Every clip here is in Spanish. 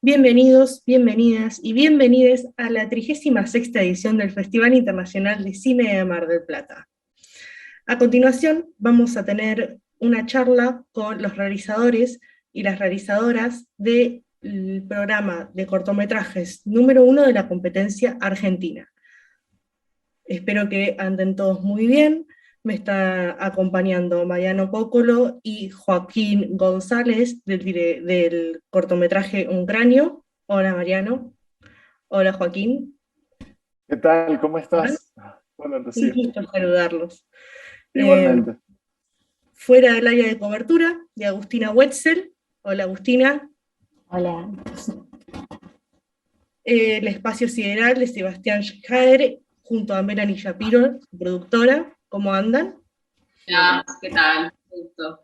Bienvenidos, bienvenidas y bienvenides a la 36ª edición del Festival Internacional de Cine de Mar del Plata. A continuación vamos a tener una charla con los realizadores y las realizadoras del programa de cortometrajes número 1 de la competencia argentina. Espero que anden todos muy bien. Me está acompañando Mariano Cóccolo y Joaquín González del cortometraje Un Cráneo. Hola Mariano. Hola Joaquín. ¿Qué tal? ¿Cómo Bueno, estás? Bueno, un Rocío. gusto saludarlos. Eh, Igualmente. Fuera del área de cobertura de Agustina Wetzel. Hola Agustina. Hola. El espacio sideral de Sebastián Schaer junto a Melanie Shapiro, su productora. ¿Cómo andan? Hola, ¿qué tal? Gusto.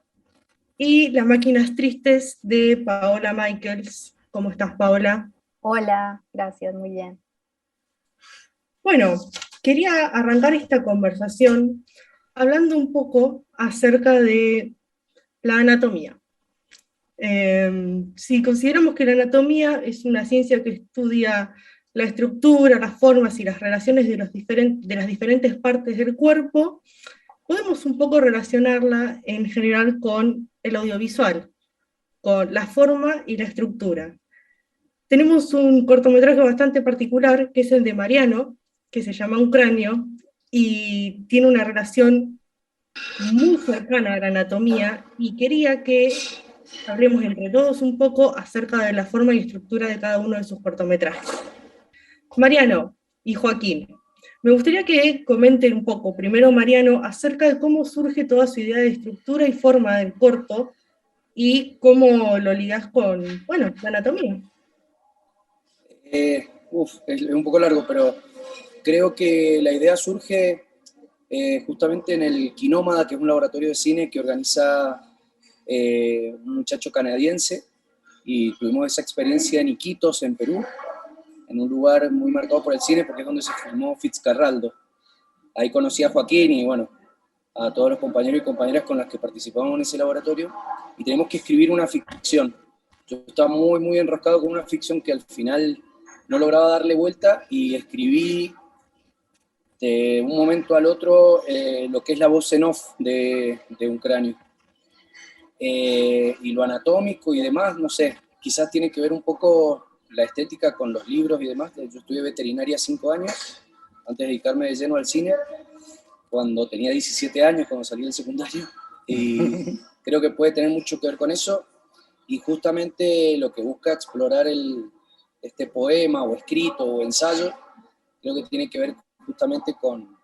Y Las máquinas tristes de Paola Michaels. ¿Cómo estás, Paola? Hola, gracias, muy bien. Bueno, quería arrancar esta conversación hablando un poco acerca de la anatomía. Si consideramos que la anatomía es una ciencia que estudia la estructura, las formas y las relaciones de las diferentes partes del cuerpo, podemos un poco relacionarla en general con el audiovisual, con la forma y la estructura. Tenemos un cortometraje bastante particular, que es el de Mariano, que se llama Un Cráneo, y tiene una relación muy cercana a la anatomía, y quería que hablemos entre todos un poco acerca de la forma y estructura de cada uno de sus cortometrajes. Mariano y Joaquín, me gustaría que comenten un poco, primero Mariano, acerca de cómo surge toda su idea de estructura y forma del corto, y cómo lo ligás con, bueno, la anatomía. Es un poco largo, pero creo que la idea surge justamente en el Quinómada, que es un laboratorio de cine que organiza un muchacho canadiense, y tuvimos esa experiencia en Iquitos, en Perú, en un lugar muy marcado por el cine porque es donde se filmó Fitzcarraldo. Ahí conocí a Joaquín y bueno, a todos los compañeros y compañeras con las que participamos en ese laboratorio, y tenemos que escribir una ficción. Yo estaba muy enroscado con una ficción que al final no lograba darle vuelta, y escribí de un momento al otro lo que es la voz en off de Un Cráneo. Y lo anatómico y demás, no sé, quizás tiene que ver un poco la estética con los libros y demás. Yo estudié veterinaria 5 años, antes de dedicarme de lleno al cine, cuando tenía 17 años, cuando salí del secundario, y creo que puede tener mucho que ver con eso, y justamente lo que busca explorar este poema o escrito o ensayo, creo que tiene que ver justamente con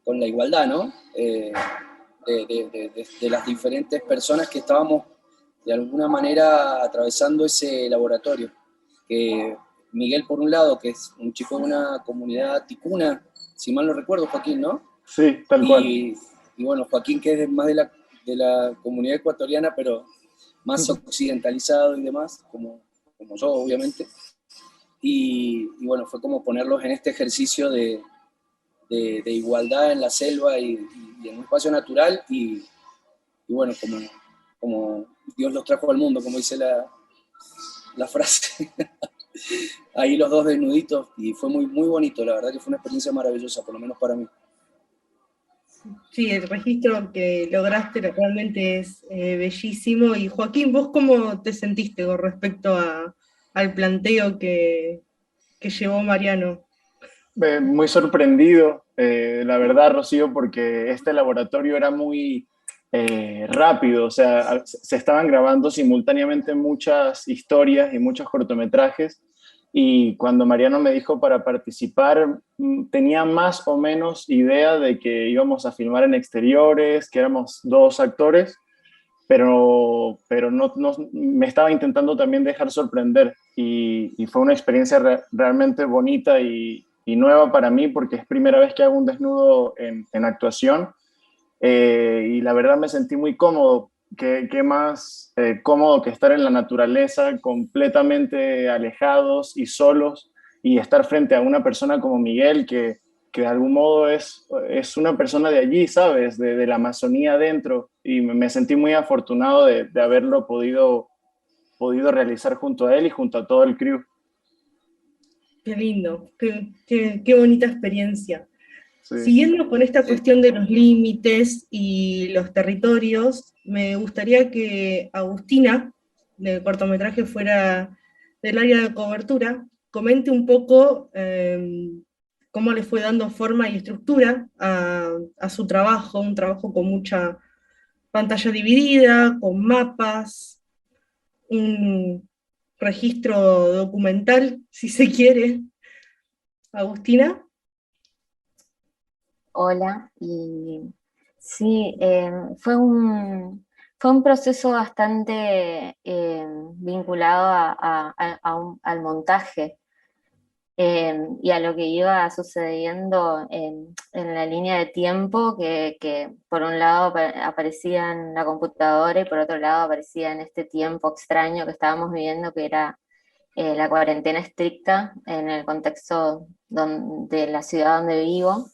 la igualdad, ¿no? De las diferentes personas que estábamos de alguna manera atravesando ese laboratorio. Que Miguel, por un lado, que es un chico de una comunidad ticuna, si mal no recuerdo, Joaquín, ¿no? Sí, tal cual. Y bueno, Joaquín, que es más de la comunidad ecuatoriana, pero más occidentalizado y demás, como yo, obviamente. Y bueno, fue como ponerlos en este ejercicio de igualdad en la selva y en un espacio natural, y bueno, como Dios los trajo al mundo, como dice la frase. Ahí los dos desnuditos, y fue muy bonito, la verdad que fue una experiencia maravillosa, por lo menos para mí. Sí, el registro que lograste realmente es bellísimo. Y Joaquín, ¿vos cómo te sentiste con respecto al planteo que llevó Mariano? Muy sorprendido, la verdad, Rocío, porque este laboratorio era muy rápido, o sea, se estaban grabando simultáneamente muchas historias y muchos cortometrajes, y cuando Mariano me dijo para participar, tenía más o menos idea de que íbamos a filmar en exteriores, que éramos dos actores, pero no, me estaba intentando también dejar sorprender, y fue una experiencia realmente bonita y nueva para mí, porque es primera vez que hago un desnudo en actuación, y la verdad me sentí muy cómodo. Qué más cómodo que estar en la naturaleza, completamente alejados y solos, y estar frente a una persona como Miguel, que de algún modo es una persona de allí, ¿sabes? De la Amazonía adentro, y me sentí muy afortunado de haberlo podido podido realizar junto a él y junto a todo el crew. Qué lindo, qué bonita experiencia. Sí. Siguiendo con esta cuestión de los límites y los territorios, me gustaría que Agustina, del cortometraje fuera del área de cobertura, comente un poco cómo le fue dando forma y estructura a su trabajo, un trabajo con mucha pantalla dividida, con mapas, un registro documental, si se quiere. Agustina. Hola, y sí, fue un proceso bastante vinculado al montaje y a lo que iba sucediendo en la línea de tiempo, que por un lado aparecía en la computadora y por otro lado aparecía en este tiempo extraño que estábamos viviendo, que era la cuarentena estricta en el contexto de la ciudad donde vivo.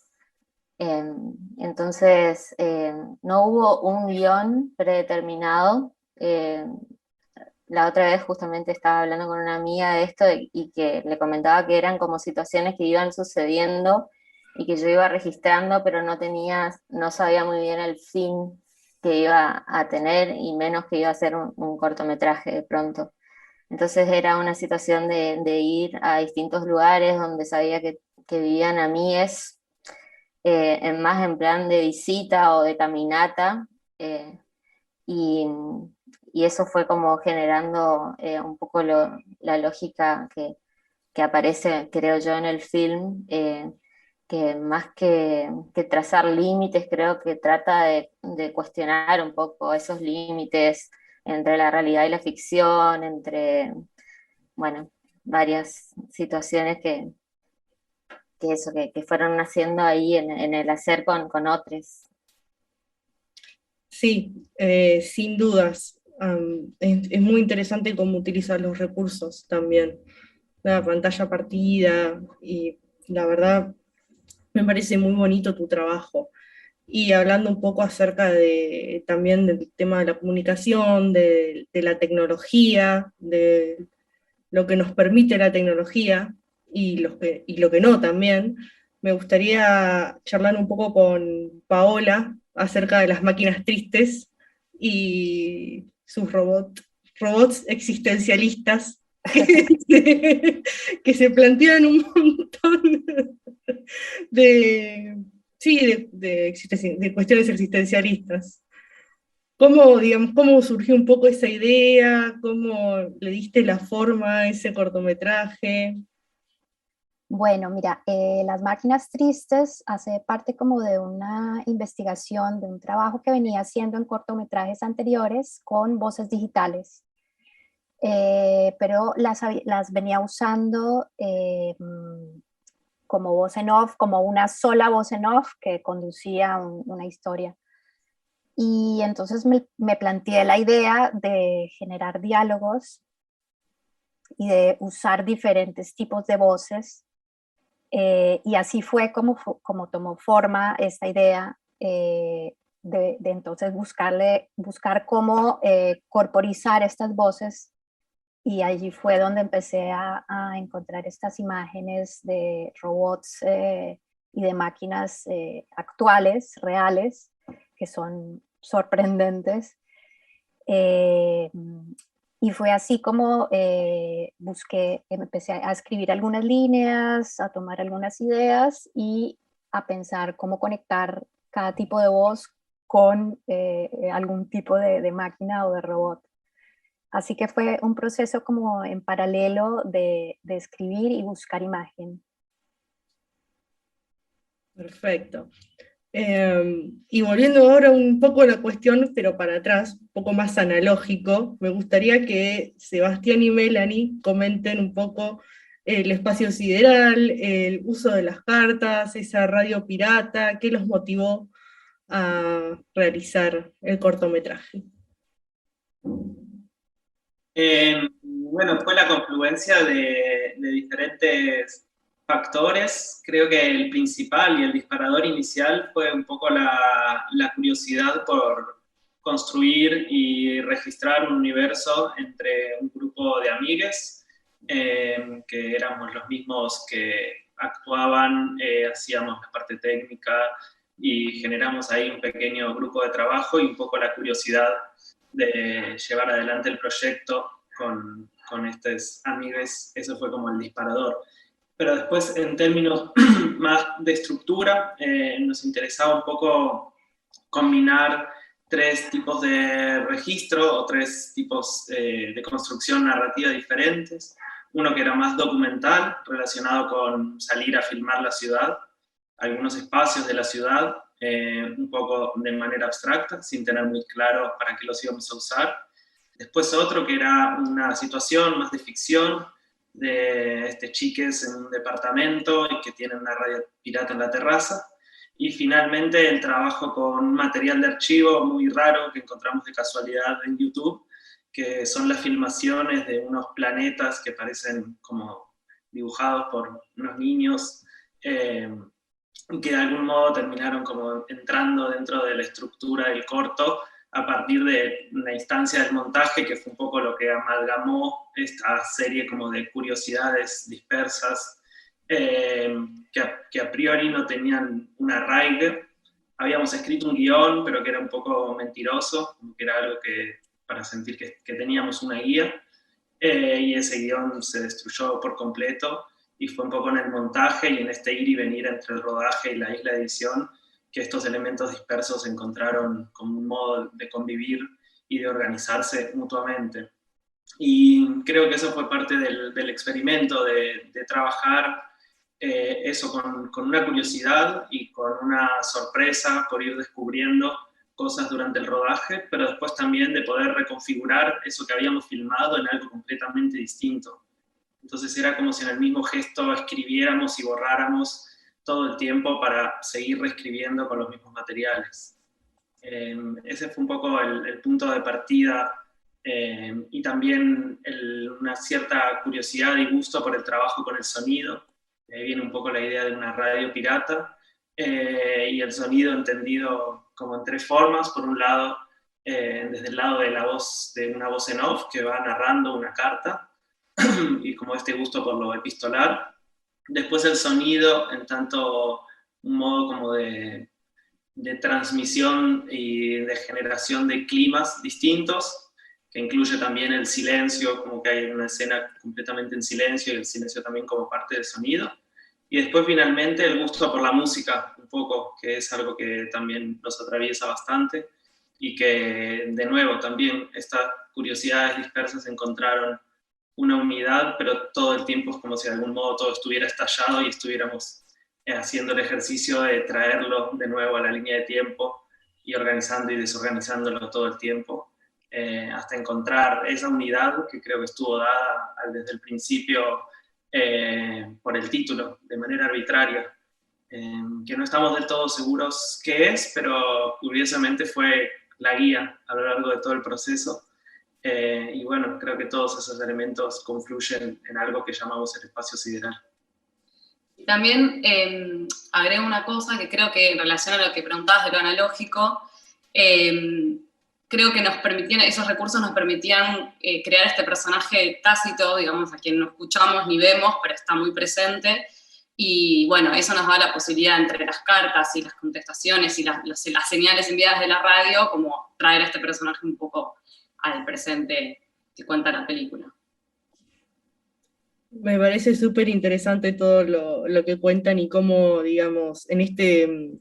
Entonces, no hubo un guión predeterminado. La otra vez justamente estaba hablando con una amiga de esto y que le comentaba que eran como situaciones que iban sucediendo y que yo iba registrando, pero no sabía muy bien el fin que iba a tener y menos que iba a ser un cortometraje de pronto. Entonces era una situación de ir a distintos lugares donde sabía que vivían amigues, más en plan de visita o de caminata, y, y eso fue como generando un poco la lógica que aparece, creo yo, en el film, que más que trazar límites, creo que trata de cuestionar un poco esos límites entre la realidad y la ficción, entre, bueno, varias situaciones que fueron naciendo ahí en el hacer con otros. Sí, sin dudas. Es muy interesante cómo utilizas los recursos también. La pantalla partida, y la verdad me parece muy bonito tu trabajo. Y hablando un poco acerca también del tema de la comunicación, de la tecnología, de lo que nos permite la tecnología y lo que no también, me gustaría charlar un poco con Paola acerca de las máquinas tristes y sus robots existencialistas que se plantean un montón de, sí, de cuestiones existencialistas. ¿Cómo, digamos, cómo surgió un poco esa idea? ¿Cómo le diste la forma a ese cortometraje? Bueno, mira, Las máquinas tristes hace parte como de una investigación, de un trabajo que venía haciendo en cortometrajes anteriores con voces digitales. Pero las venía usando como voz en off, como una sola voz en off que conducía una historia. Y entonces me planteé la idea de generar diálogos y de usar diferentes tipos de voces. Y así fue como tomó forma esta idea de entonces buscar cómo corporizar estas voces. Y allí fue donde empecé a encontrar estas imágenes de robots y de máquinas actuales, reales, que son sorprendentes. Eh, y fue así como empecé a escribir algunas líneas, a tomar algunas ideas y a pensar cómo conectar cada tipo de voz con algún tipo de máquina o de robot. Así que fue un proceso como en paralelo de escribir y buscar imagen. Perfecto. Y volviendo ahora un poco a la cuestión, pero para atrás, un poco más analógico, me gustaría que Sebastián y Melanie comenten un poco el espacio sideral, el uso de las cartas, esa radio pirata, qué los motivó a realizar el cortometraje. Bueno, fue la confluencia de diferentes factores. Creo que el principal y el disparador inicial fue un poco la curiosidad construir y registrar un universo entre un grupo de amigues, que éramos los mismos que actuaban, hacíamos la parte técnica y generamos ahí un pequeño grupo de trabajo y un poco la curiosidad de llevar adelante el proyecto con estos amigues. Eso fue como el disparador. Pero después, en términos más de estructura, nos interesaba un poco combinar 3 tipos de registro o 3 tipos de construcción narrativa diferentes. Uno que era más documental, relacionado con salir a filmar la ciudad, algunos espacios de la ciudad, un poco de manera abstracta, sin tener muy claro para qué los íbamos a usar. Después otro que era una situación más de ficción, de chiques en un departamento y que tienen una radio pirata en la terraza. Y finalmente el trabajo con material de archivo muy raro que encontramos de casualidad en YouTube, que son las filmaciones de unos planetas que parecen como dibujados por unos niños, que de algún modo terminaron como entrando dentro de la estructura del corto a partir de una instancia del montaje que fue un poco lo que amalgamó esta serie como de curiosidades dispersas, que a priori no tenían un arraigue. Habíamos escrito un guión, pero que era un poco mentiroso, como que era algo que, para sentir que teníamos una guía, y ese guión se destruyó por completo, y fue un poco en el montaje y en este ir y venir entre el rodaje y la isla de edición que estos elementos dispersos encontraron como un modo de convivir y de organizarse mutuamente. Y creo que eso fue parte del experimento de trabajar eso con una curiosidad y con una sorpresa por ir descubriendo cosas durante el rodaje, pero después también de poder reconfigurar eso que habíamos filmado en algo completamente distinto. Entonces era como si en el mismo gesto escribiéramos y borráramos todo el tiempo para seguir reescribiendo con los mismos materiales. Ese fue un poco el punto de partida, y también una cierta curiosidad y gusto por el trabajo con el sonido. Viene un poco la idea de una radio pirata, y el sonido entendido como en 3 formas. Por un lado, desde el lado de la voz, de una voz en off que va narrando una carta, y como este gusto por lo epistolar. Después el sonido, en tanto un modo como de transmisión y de generación de climas distintos, que incluye también el silencio, como que hay una escena completamente en silencio y el silencio también como parte del sonido. Y después finalmente el gusto por la música, un poco, que es algo que también nos atraviesa bastante y que de nuevo también estas curiosidades dispersas encontraron una unidad, pero todo el tiempo es como si de algún modo todo estuviera estallado y estuviéramos haciendo el ejercicio de traerlo de nuevo a la línea de tiempo y organizando y desorganizándolo todo el tiempo, hasta encontrar esa unidad que creo que estuvo dada desde el principio por el título, de manera arbitraria, que no estamos del todo seguros qué es, pero curiosamente fue la guía a lo largo de todo el proceso. Y bueno, creo que todos esos elementos confluyen en algo que llamamos el espacio sideral. También agrego una cosa que creo que en relación a lo que preguntabas de lo analógico, creo que nos permitían, esos recursos nos permitían crear este personaje tácito, digamos, a quien no escuchamos ni vemos, pero está muy presente. Y bueno, eso nos da la posibilidad entre las cartas y las contestaciones y las señales enviadas de la radio, como traer a este personaje un poco al presente que cuenta la película. Me parece súper interesante todo lo que cuentan y cómo, digamos, en este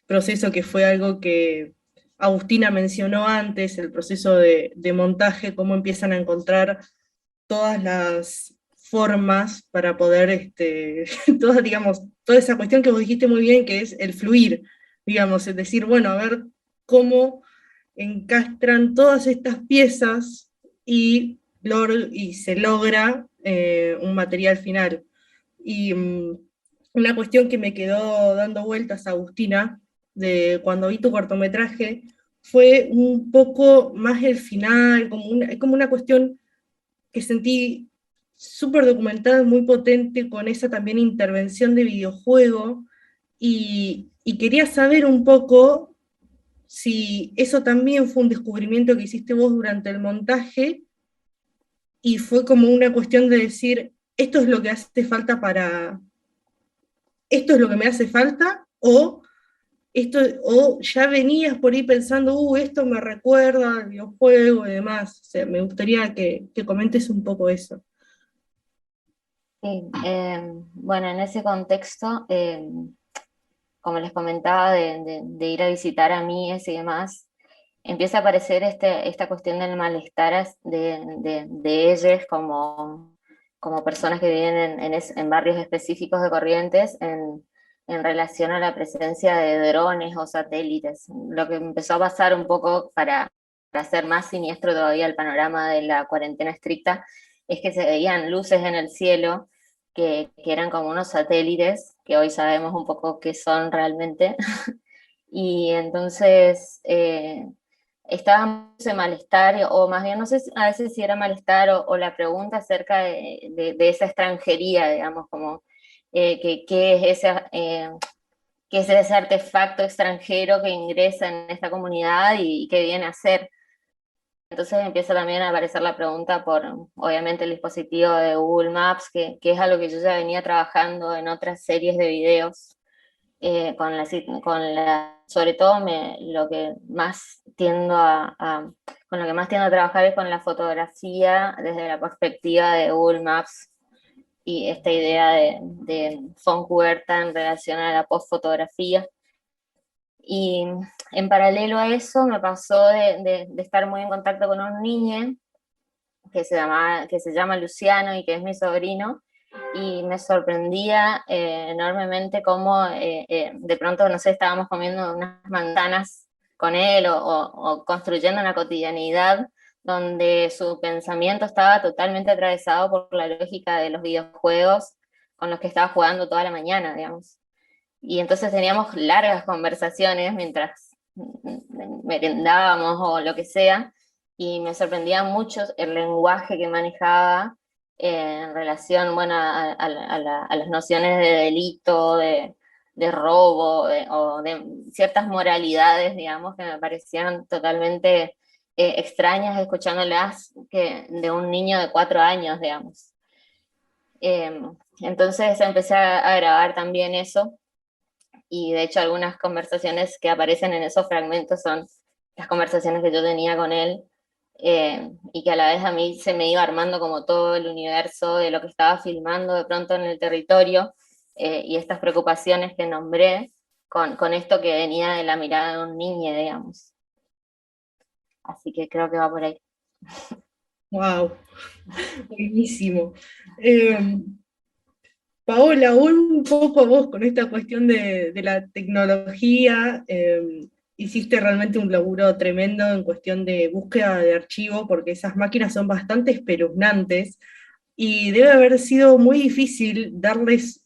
proceso que fue algo que Agustina mencionó antes, el proceso de montaje, cómo empiezan a encontrar todas las formas para poder, digamos, toda esa cuestión que vos dijiste muy bien, que es el fluir, digamos, es decir, bueno, a ver cómo encastran todas estas piezas y se logra un material final. Y una cuestión que me quedó dando vueltas, Agustina, de cuando vi tu cortometraje, fue un poco más el final, como una cuestión que sentí súper documentada, muy potente, con esa también intervención de videojuego, y quería saber un poco si eso también fue un descubrimiento que hiciste vos durante el montaje, y fue como una cuestión de decir, esto es lo que hace falta para, esto es lo que me hace falta, o ya venías por ahí pensando, esto me recuerda al videojuego y demás. O sea, me gustaría que comentes un poco eso. Sí, bueno, en ese contexto, como les comentaba, de ir a visitar amigas y demás, empieza a aparecer esta cuestión del malestar de ellas como personas que viven en barrios específicos de Corrientes en relación a la presencia de drones o satélites. Lo que empezó a pasar un poco para hacer más siniestro todavía el panorama de la cuarentena estricta es que se veían luces en el cielo que eran como unos satélites, que hoy sabemos un poco qué son realmente. Y entonces estaba ese malestar, o más bien no sé a veces si era malestar o la pregunta acerca de esa extranjería, digamos, como qué es qué es ese artefacto extranjero que ingresa en esta comunidad y qué viene a hacer. Entonces empieza también a aparecer la pregunta por, obviamente, el dispositivo de Google Maps, que es algo que yo ya venía trabajando en otras series de videos, sobre todo lo que más tiendo con lo que más tiendo a trabajar es con la fotografía desde la perspectiva de Google Maps y esta idea de Fontcuberta en relación a la postfotografía. Y en paralelo a eso me pasó de estar muy en contacto con un niño que se llama Luciano y que es mi sobrino, y me sorprendía enormemente cómo de pronto, no sé, estábamos comiendo unas manzanas con él o construyendo una cotidianidad donde su pensamiento estaba totalmente atravesado por la lógica de los videojuegos con los que estaba jugando toda la mañana, digamos. Y entonces teníamos largas conversaciones mientras merendábamos o lo que sea, y me sorprendía mucho el lenguaje que manejaba en relación, bueno, a las nociones de delito, de robo, o de ciertas moralidades, digamos, que me parecían totalmente extrañas escuchándolas de un niño de 4 años, digamos. Entonces empecé a grabar también eso, y de hecho algunas conversaciones que aparecen en esos fragmentos son las conversaciones que yo tenía con él, y que a la vez a mí se me iba armando como todo el universo de lo que estaba filmando de pronto en el territorio, y estas preocupaciones que nombré con esto que venía de la mirada de un niño, digamos. Así que creo que va por ahí. ¡Wow! Buenísimo. Paola, un poco vos con esta cuestión de la tecnología, hiciste realmente un laburo tremendo en cuestión de búsqueda de archivo, porque esas máquinas son bastante espeluznantes, y debe haber sido muy difícil darles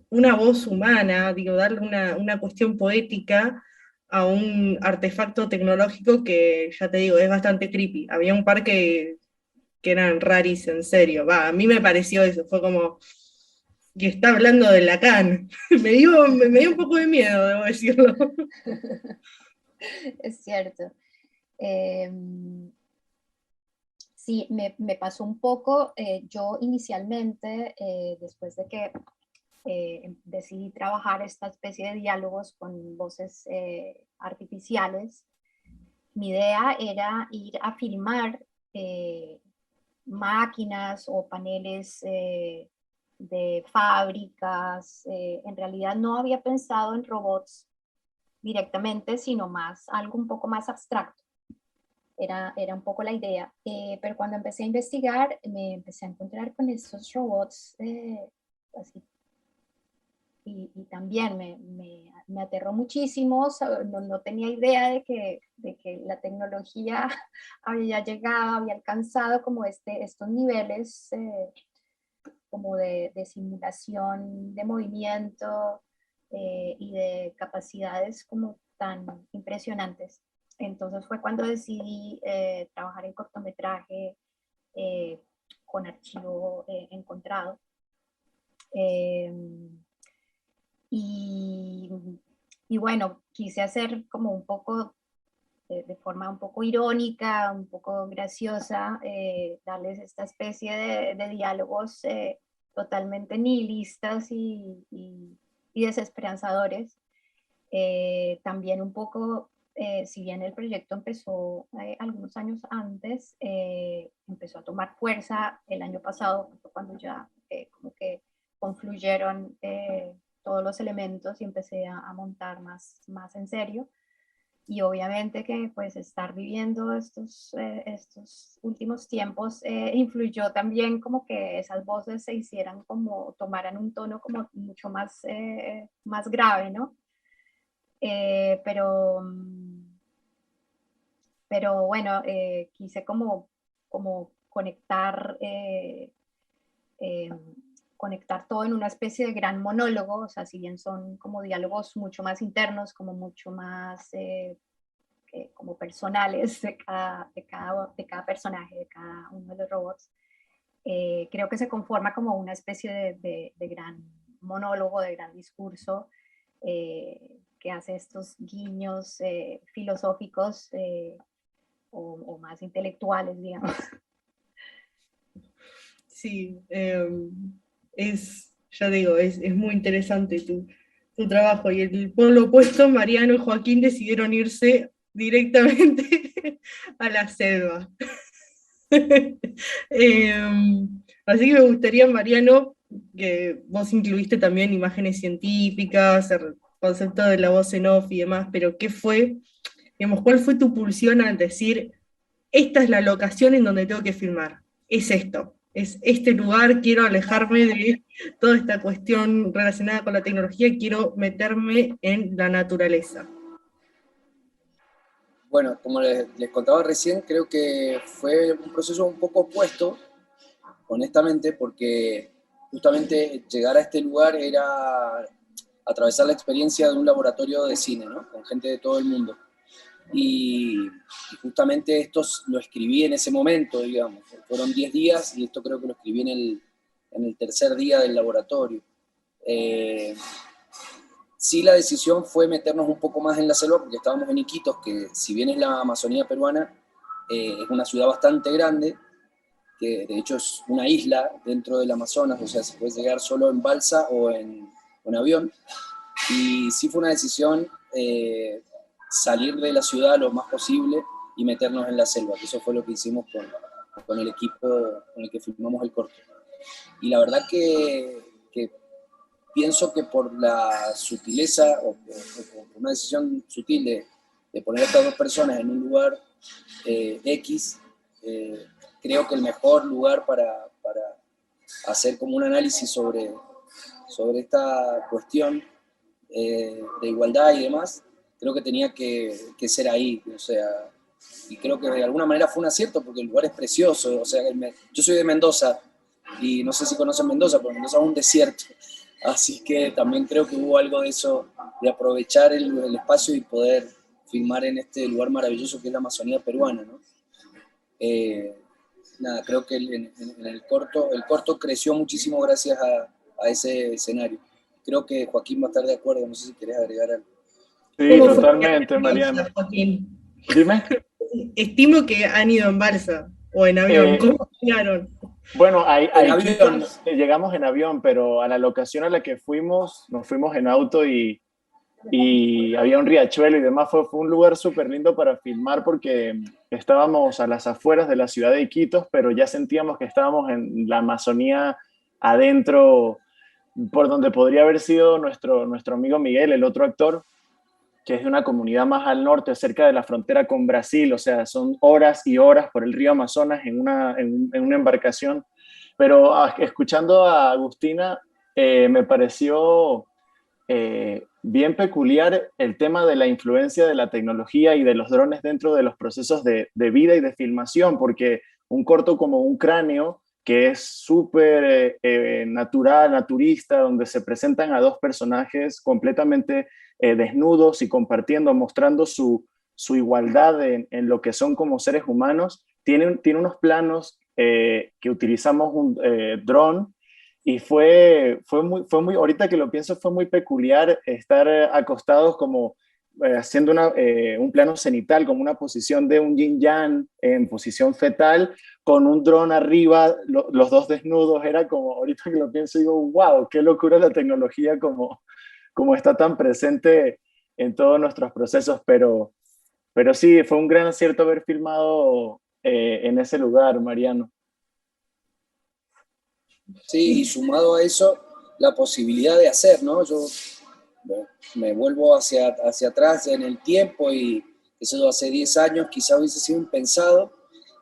una voz humana, digo, darle una cuestión poética a un artefacto tecnológico que, ya te digo, es bastante creepy. Había un par que eran raris en serio. Va, a mí me pareció eso, fue como que está hablando de Lacan. Me dio un poco de miedo, debo decirlo. Es cierto. Sí, me pasó un poco. Yo inicialmente, después de que decidí trabajar esta especie de diálogos con voces artificiales, mi idea era ir a filmar máquinas o paneles de fábricas. En realidad no había pensado en robots directamente, sino más algo un poco más abstracto. Era un poco la idea. Pero cuando empecé a investigar, me empecé a encontrar con estos robots así, y también me aterró muchísimo. No tenía idea de que la tecnología había llegado, había alcanzado como estos niveles como de simulación de movimiento y de capacidades como tan impresionantes. Entonces fue cuando decidí trabajar en cortometraje con archivo encontrado. Eh, y, y bueno, quise hacer como un poco de forma un poco irónica, un poco graciosa, darles esta especie de diálogos totalmente nihilistas y desesperanzadores. También un poco, si bien el proyecto empezó algunos años antes, empezó a tomar fuerza el año pasado, cuando ya como que confluyeron todos los elementos y empecé a montar más en serio. Y obviamente que pues estar viviendo estos últimos tiempos influyó también como que esas voces se hicieran como, tomaran un tono como mucho más grave, ¿no? Pero bueno, quise como conectar, conectar todo en una especie de gran monólogo, o sea, si bien son como diálogos mucho más internos, como mucho más como personales de cada personaje, de cada uno de los robots, creo que se conforma como una especie de gran monólogo, de gran discurso, que hace estos guiños filosóficos o más intelectuales, digamos. Sí, ya digo, es muy interesante tu trabajo. Y el polo opuesto, Mariano y Joaquín decidieron irse directamente a la selva. Así que me gustaría, Mariano, que vos incluiste también imágenes científicas, el concepto de la voz en off y demás, pero ¿qué fue, digamos, cuál fue tu pulsión al decir, esta es la locación en donde tengo que filmar? Es esto, es este lugar, quiero alejarme de toda esta cuestión relacionada con la tecnología, quiero meterme en la naturaleza. Bueno, como les contaba recién, creo que fue un proceso un poco opuesto, honestamente, porque justamente llegar a este lugar era atravesar la experiencia de un laboratorio de cine, ¿no? Con gente de todo el mundo. Y justamente esto lo escribí en ese momento, digamos. Fueron 10 días y esto creo que lo escribí en el tercer día del laboratorio. Sí, la decisión fue meternos un poco más en la selva porque estábamos en Iquitos, que si bien es la Amazonía peruana, es una ciudad bastante grande, que de hecho es una isla dentro del Amazonas, o sea, se puede llegar solo en balsa o en avión. Y sí fue una decisión salir de la ciudad lo más posible y meternos en la selva, que eso fue lo que hicimos con el equipo con el que filmamos el corto. Y la verdad que pienso que por la sutileza o por una decisión sutil de poner a estas dos personas en un lugar X, creo que el mejor lugar para hacer como un análisis sobre esta cuestión de igualdad y demás, creo que tenía que ser ahí, o sea, y creo que de alguna manera fue un acierto porque el lugar es precioso, o sea, yo soy de Mendoza y no sé si conocen Mendoza, pero Mendoza es un desierto, así que también creo que hubo algo de eso, de aprovechar el espacio y poder filmar en este lugar maravilloso que es la Amazonía peruana, ¿no? Nada, creo que en el corto creció muchísimo gracias a ese escenario. Creo que Joaquín va a estar de acuerdo, no sé si querés agregar algo. Sí, totalmente, Mariano. Joaquín? Dime. Estimo que han ido en balsa o en avión. ¿Cómo llegaron? Bueno, En avión. Llegamos en avión, pero a la locación a la que fuimos, nos fuimos en auto y había un riachuelo y demás. Fue un lugar súper lindo para filmar porque estábamos a las afueras de la ciudad de Iquitos, pero ya sentíamos que estábamos en la Amazonía adentro, por donde podría haber sido nuestro amigo Miguel, el otro actor, que es de una comunidad más al norte, cerca de la frontera con Brasil, o sea, son horas y horas por el río Amazonas en una embarcación. Pero escuchando a Agustina, me pareció bien peculiar el tema de la influencia de la tecnología y de los drones dentro de los procesos de vida y de filmación, porque un corto como Un cráneo, que es súper natural, naturista, donde se presentan a dos personajes completamente desnudos y compartiendo, mostrando su igualdad en lo que son como seres humanos, tiene unos planos que utilizamos un dron. Y fue muy, ahorita que lo pienso, fue muy peculiar estar acostados como haciendo un plano cenital, como una posición de un yin yang en posición fetal, con un dron arriba, los dos desnudos. Era como, ahorita que lo pienso, digo, wow, qué locura la tecnología como está tan presente en todos nuestros procesos, pero sí, fue un gran acierto haber filmado en ese lugar, Mariano. Sí, y sumado a eso, la posibilidad de hacer, ¿no? Yo me vuelvo hacia atrás en el tiempo y eso hace 10 años quizá hubiese sido impensado,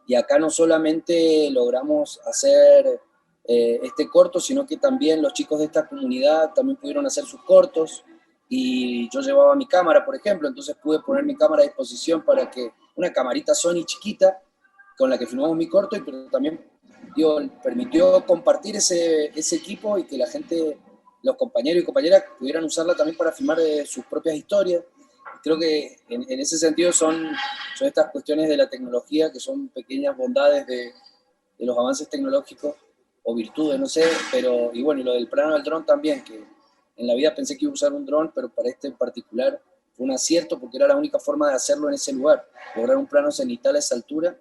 y acá no solamente logramos hacer este corto, sino que también los chicos de esta comunidad también pudieron hacer sus cortos, y yo llevaba mi cámara, por ejemplo, entonces pude poner mi cámara a disposición para que una camarita Sony chiquita con la que filmamos mi corto, y pero también permitió compartir ese equipo y que la gente, los compañeros y compañeras, pudieran usarla también para filmar sus propias historias. Creo que en ese sentido son estas cuestiones de la tecnología que son pequeñas bondades de los avances tecnológicos, o virtudes, no sé, pero, y bueno, y lo del plano del dron también, que en la vida pensé que iba a usar un dron, pero para este en particular fue un acierto porque era la única forma de hacerlo en ese lugar. Lograr un plano cenital a esa altura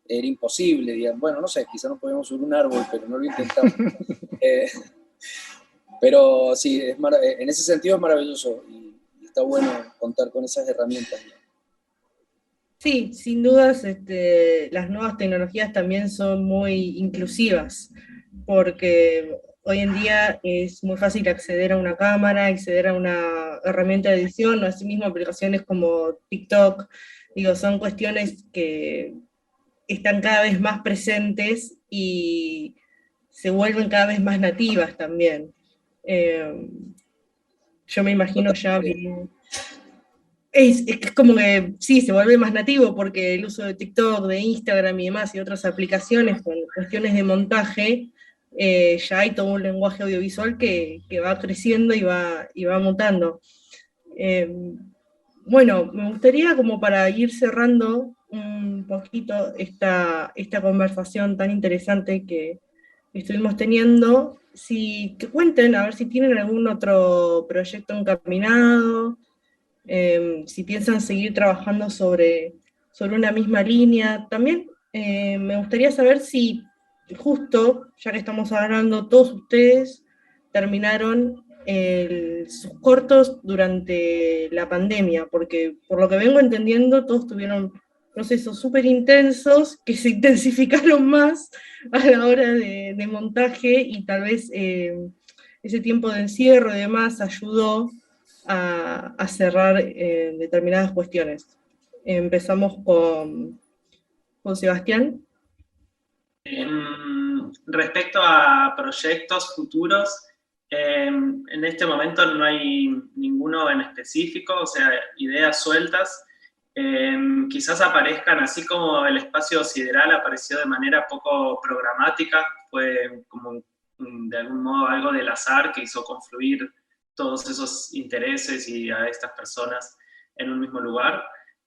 era imposible, digamos. Bueno, no sé, quizá no podíamos subir un árbol, pero no lo intentamos. Pero sí, en ese sentido es maravilloso y está bueno contar con esas herramientas. Sí, sin dudas, las nuevas tecnologías también son muy inclusivas, porque hoy en día es muy fácil acceder a una cámara, acceder a una herramienta de edición, o asimismo aplicaciones como TikTok. Digo, son cuestiones que están cada vez más presentes y se vuelven cada vez más nativas también. Yo me imagino ya bien. Es como que sí, se vuelve más nativo porque el uso de TikTok, de Instagram y demás y otras aplicaciones con cuestiones de montaje, ya hay todo un lenguaje audiovisual que va creciendo y va mutando. Bueno, me gustaría como para ir cerrando un poquito esta conversación tan interesante que estuvimos teniendo, que cuenten a ver si tienen algún otro proyecto encaminado, si piensan seguir trabajando sobre una misma línea. También me gustaría saber si justo, ya que estamos hablando, todos ustedes terminaron sus cortos durante la pandemia, porque por lo que vengo entendiendo, todos tuvieron procesos súper intensos que se intensificaron más a la hora de montaje, y tal vez ese tiempo de encierro y demás ayudó a cerrar determinadas cuestiones. Empezamos con Sebastián. Respecto a proyectos futuros, en este momento no hay ninguno en específico, o sea, ideas sueltas. Quizás aparezcan, así como el espacio sideral apareció de manera poco programática, fue como de algún modo algo del azar que hizo confluir todos esos intereses y a estas personas en un mismo lugar.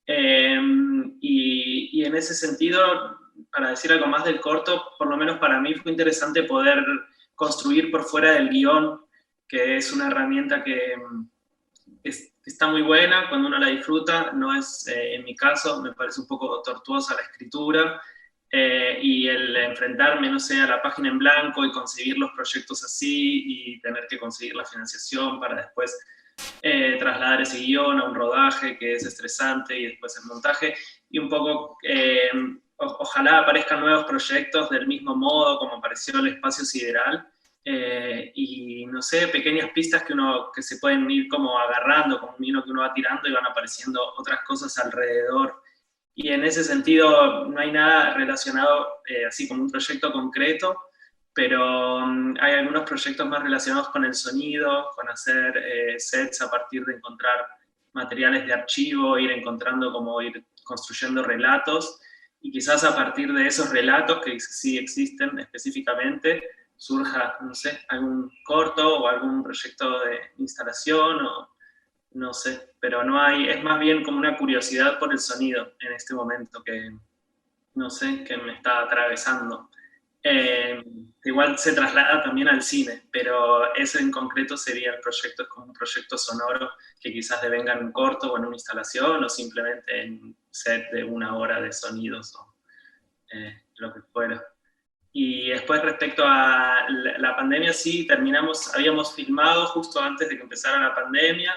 Y en ese sentido, para decir algo más del corto, por lo menos para mí fue interesante poder construir por fuera del guión, que es una herramienta que está muy buena cuando uno la disfruta. No es, en mi caso, me parece un poco tortuosa la escritura, y el enfrentarme, no sé, a la página en blanco y conseguir los proyectos así y tener que conseguir la financiación para después trasladar ese guión a un rodaje que es estresante, y después el montaje, y un poco ojalá aparezcan nuevos proyectos del mismo modo como apareció el espacio sideral, y no sé, pequeñas pistas que se pueden ir como agarrando, como un hilo que uno va tirando y van apareciendo otras cosas alrededor. Y en ese sentido no hay nada relacionado así como un proyecto concreto, pero hay algunos proyectos más relacionados con el sonido, con hacer sets a partir de encontrar materiales de archivo, ir construyendo relatos, y quizás a partir de esos relatos que sí existen específicamente, surja, no sé, algún corto o algún proyecto de instalación, o no sé, pero no hay, es más bien como una curiosidad por el sonido en este momento que, no sé, que me está atravesando. igual se traslada también al cine, pero ese en concreto sería el proyecto, es como un proyecto sonoro que quizás devenga en un corto o en una instalación o simplemente en un set de 1 hora de sonidos o lo que fuera. Y después respecto a la pandemia, sí, habíamos filmado justo antes de que empezara la pandemia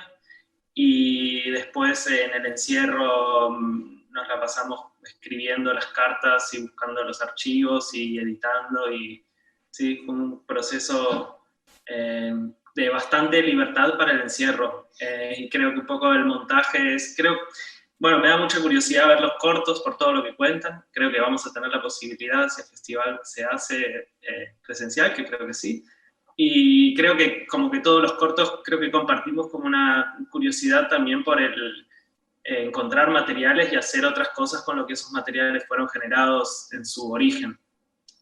y después en el encierro nos la pasamos escribiendo las cartas y buscando los archivos y editando y sí, fue un proceso de bastante libertad para el encierro y creo que un poco el montaje bueno, me da mucha curiosidad ver los cortos por todo lo que cuentan. Creo que vamos a tener la posibilidad, si el festival se hace presencial, que creo que sí. Y creo que como que todos los cortos, creo que compartimos como una curiosidad también por el encontrar materiales y hacer otras cosas con lo que esos materiales fueron generados en su origen.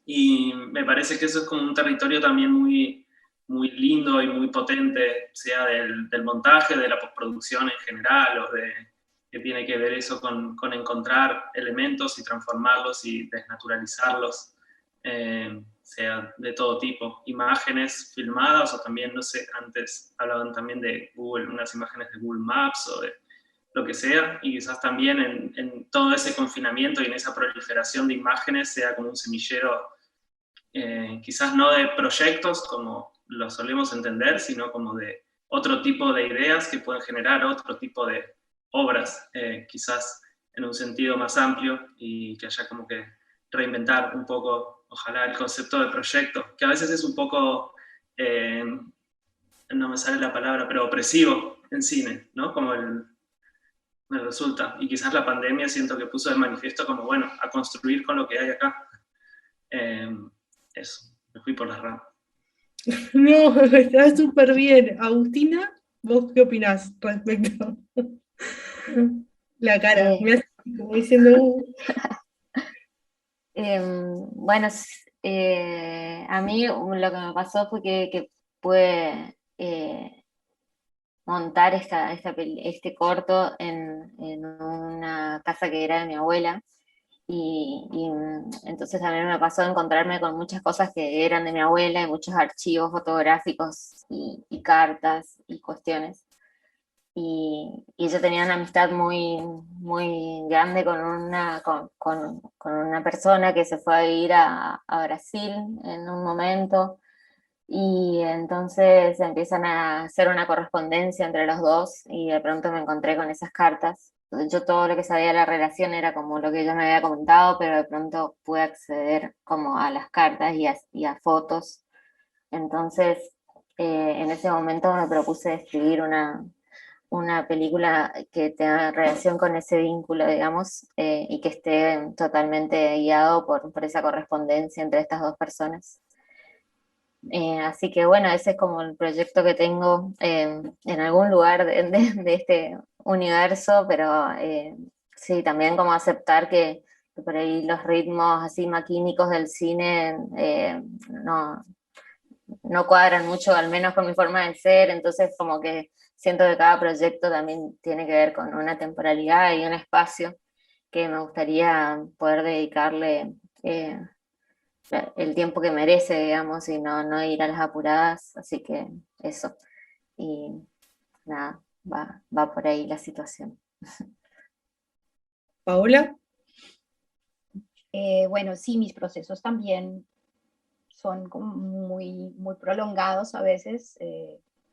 Y me parece que eso es como un territorio también muy, muy lindo y muy potente, sea del montaje, de la postproducción en general, o que tiene que ver eso con encontrar elementos y transformarlos y desnaturalizarlos, sea de todo tipo, imágenes filmadas o también, no sé, antes hablaban también de Google, unas imágenes de Google Maps o de lo que sea, y quizás también en todo ese confinamiento y en esa proliferación de imágenes sea como un semillero, quizás no de proyectos como lo solemos entender, sino como de otro tipo de ideas que pueden generar otro tipo de obras, quizás en un sentido más amplio y que haya como que reinventar un poco, ojalá, el concepto de proyecto, que a veces es un poco, no me sale la palabra, pero opresivo en cine, ¿no? Me resulta. Y quizás la pandemia siento que puso de manifiesto como, bueno, a construir con lo que hay acá. Eso, me fui por las ramas. No, está súper bien. Agustina, ¿vos qué opinás respecto? La cara, me hace como diciendo, Bueno, a mí lo que me pasó fue que pude montar este corto en una casa que era de mi abuela. Y entonces también me pasó a encontrarme con muchas cosas que eran de mi abuela y muchos archivos fotográficos y cartas y cuestiones. Y yo tenía una amistad muy, muy grande con una persona que se fue a vivir a Brasil en un momento. Y entonces empiezan a hacer una correspondencia entre los dos y de pronto me encontré con esas cartas. Yo todo lo que sabía de la relación era como lo que ella me había comentado, pero de pronto pude acceder como a las cartas y a fotos. Entonces, en ese momento me propuse escribir una película que tenga relación con ese vínculo, digamos, y que esté totalmente guiado por esa correspondencia entre estas dos personas. Así que bueno, ese es como el proyecto que tengo en algún lugar de este universo, pero sí, también como aceptar que por ahí los ritmos así maquínicos del cine no, no cuadran mucho, al menos con mi forma de ser, entonces como que siento que cada proyecto también tiene que ver con una temporalidad y un espacio que me gustaría poder dedicarle el tiempo que merece, digamos, y no ir a las apuradas, así que eso. Y nada, va por ahí la situación. Paola. Bueno, sí, mis procesos también son como muy, muy prolongados a veces,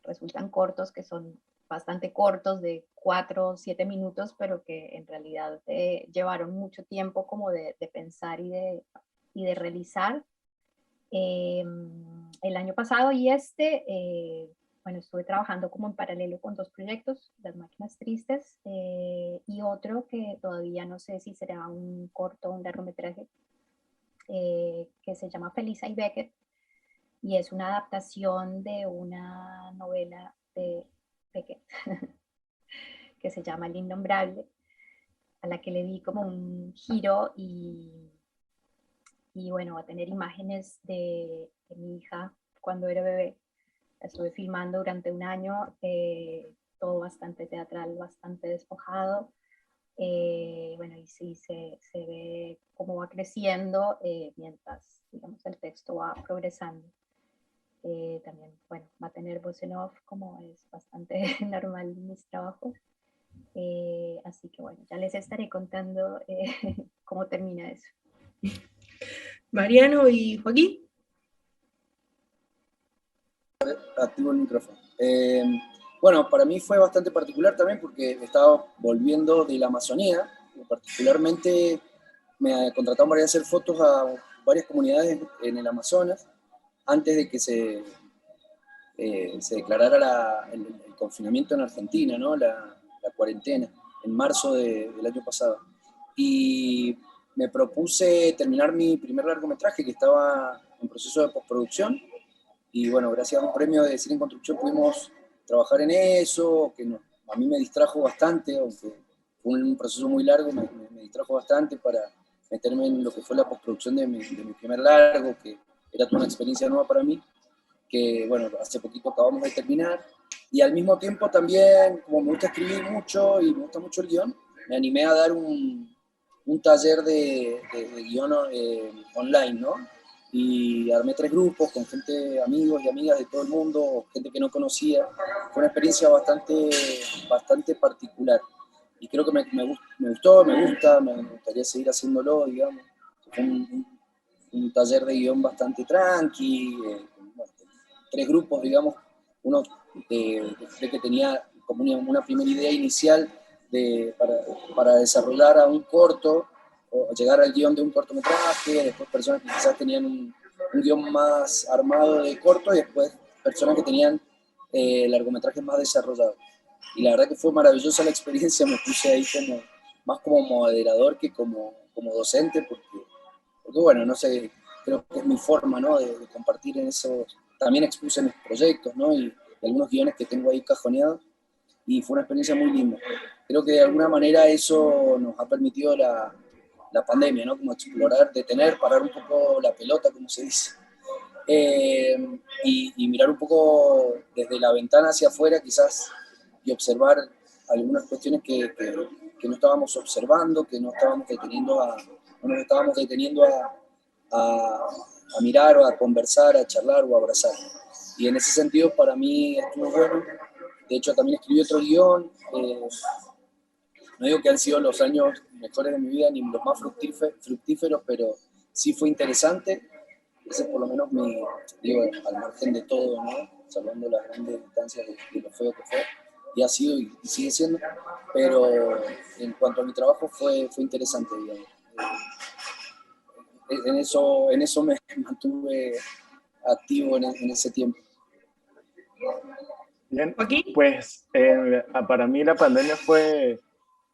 resultan cortos, que son bastante cortos, de 4 o 7 minutos, pero que en realidad llevaron mucho tiempo como de pensar y de realizar. El año pasado y bueno, estuve trabajando como en paralelo con dos proyectos, Las Máquinas Tristes, y otro que todavía no sé si será un corto o un largometraje, que se llama Felisa y Beckett, y es una adaptación de una novela de Beckett que se llama El Innombrable, a la que le di como un giro y bueno, va a tener imágenes de mi hija cuando era bebé. La estuve filmando durante un año, todo bastante teatral, bastante despojado. Bueno, y sí, se ve cómo va creciendo mientras digamos, el texto va progresando. También, bueno, va a tener voz en off, como es bastante normal en mis trabajos. Así que bueno, ya les estaré contando cómo termina eso. Mariano y Joaquín. Activo el micrófono. Bueno, para mí fue bastante particular también porque estaba volviendo de la Amazonía, particularmente me contrataron para ir a hacer fotos a varias comunidades en el Amazonas antes de que se declarara el confinamiento en Argentina, ¿no? la cuarentena, en marzo del año pasado. Y me propuse terminar mi primer largometraje que estaba en proceso de postproducción. Y bueno, gracias a un premio de Cine en Construcción pudimos trabajar en eso, que a mí me distrajo bastante, aunque fue un proceso muy largo, me distrajo bastante para meterme en lo que fue la postproducción de mi primer largo, que era toda una experiencia nueva para mí, que bueno, hace poquito acabamos de terminar. Y al mismo tiempo también, como me gusta escribir mucho y me gusta mucho el guión, me animé a dar un taller de guión online, ¿no? Y armé 3 grupos con gente, amigos y amigas de todo el mundo, gente que no conocía. Fue una experiencia bastante particular. Y creo que me gustó, me gusta, me gustaría seguir haciéndolo, digamos. Fue un taller de guión bastante tranqui, bueno, 3 grupos, digamos. Uno que tenía como una primera idea inicial para desarrollar a un corto, o llegar al guión de un cortometraje, después personas que quizás tenían un guión más armado de corto, y después personas que tenían largometrajes más desarrollados. Y la verdad que fue maravillosa la experiencia, me puse ahí más como moderador que como docente, porque bueno, no sé, creo que es mi forma, ¿no? de compartir en eso. También expuse mis proyectos, ¿no? y algunos guiones que tengo ahí cajoneados, y fue una experiencia muy linda. Creo que de alguna manera eso nos ha permitido la pandemia, ¿no? Como explorar, detener, parar un poco la pelota, como se dice. Y mirar un poco desde la ventana hacia afuera, quizás, y observar algunas cuestiones que no estábamos observando, que no estábamos deteniendo no nos estábamos deteniendo a mirar, o a conversar, a charlar o a abrazar. Y en ese sentido, para mí estuvo bueno. De hecho, también escribí otro guión. No digo que han sido los años mejores de mi vida ni los más fructíferos, pero sí fue interesante. Ese es por lo menos digo, al margen de todo, ¿no? Salvando las grandes distancias de lo feo que fue, y ha sido y sigue siendo, pero en cuanto a mi trabajo fue interesante, digamos. En eso me mantuve activo en ese tiempo. Bien, Joaquín. pues para mí la pandemia fue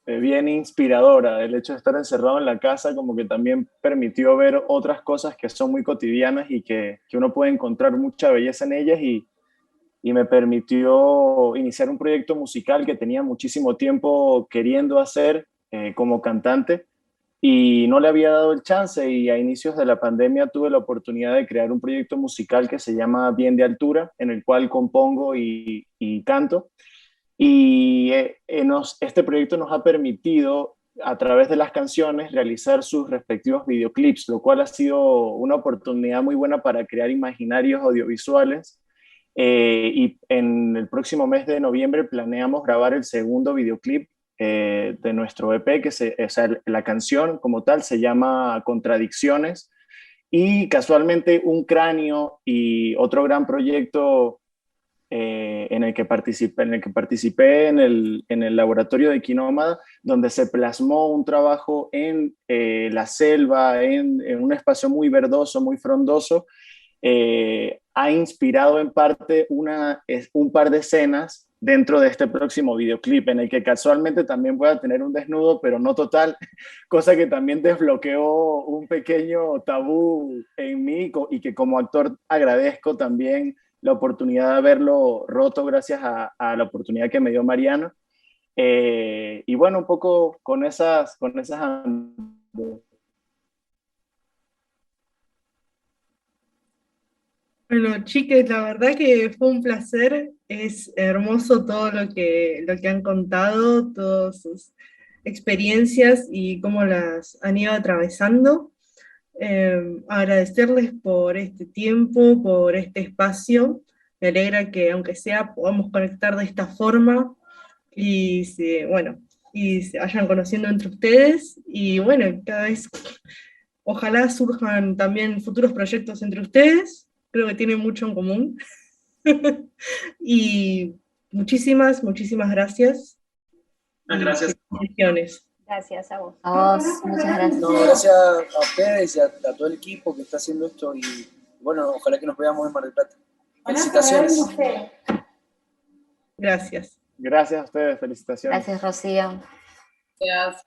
bien inspiradora. El hecho de estar encerrado en la casa como que también permitió ver otras cosas que son muy cotidianas y que uno puede encontrar mucha belleza en ellas, y me permitió iniciar un proyecto musical que tenía muchísimo tiempo queriendo hacer como cantante, y no le había dado el chance, y a inicios de la pandemia tuve la oportunidad de crear un proyecto musical que se llama Bien de Altura, en el cual compongo y canto. Y este proyecto nos ha permitido, a través de las canciones, realizar sus respectivos videoclips, lo cual ha sido una oportunidad muy buena para crear imaginarios audiovisuales. Y en el próximo mes de noviembre planeamos grabar el segundo videoclip de nuestro EP, o sea, la canción como tal se llama Contradicciones. Y casualmente Un Cráneo y otro gran proyecto en el que participé en el laboratorio de Quinómada, donde se plasmó un trabajo en la selva, en un espacio muy verdoso, muy frondoso. Ha inspirado en parte un par de escenas dentro de este próximo videoclip, en el que casualmente también voy a tener un desnudo, pero no total, cosa que también desbloqueó un pequeño tabú en mí, y que como actor agradezco también la oportunidad de haberlo roto gracias a la oportunidad que me dio Mariano. Y bueno, un poco con esas Bueno, chiques, la verdad que fue un placer, es hermoso todo lo que han contado, todas sus experiencias y cómo las han ido atravesando. Agradecerles por este tiempo, por este espacio. Me alegra que, aunque sea, podamos conectar de esta forma y se vayan conociendo entre ustedes. Y bueno, cada vez, ojalá surjan también futuros proyectos entre ustedes. Creo que tienen mucho en común. Y muchísimas gracias. Gracias. Bendiciones. Gracias a vos. A vos, muchas gracias. No, gracias a ustedes y a todo el equipo que está haciendo esto, y bueno, ojalá que nos veamos en Mar del Plata. Felicitaciones. Gracias. Gracias a ustedes, felicitaciones. Gracias, Rocío. Gracias.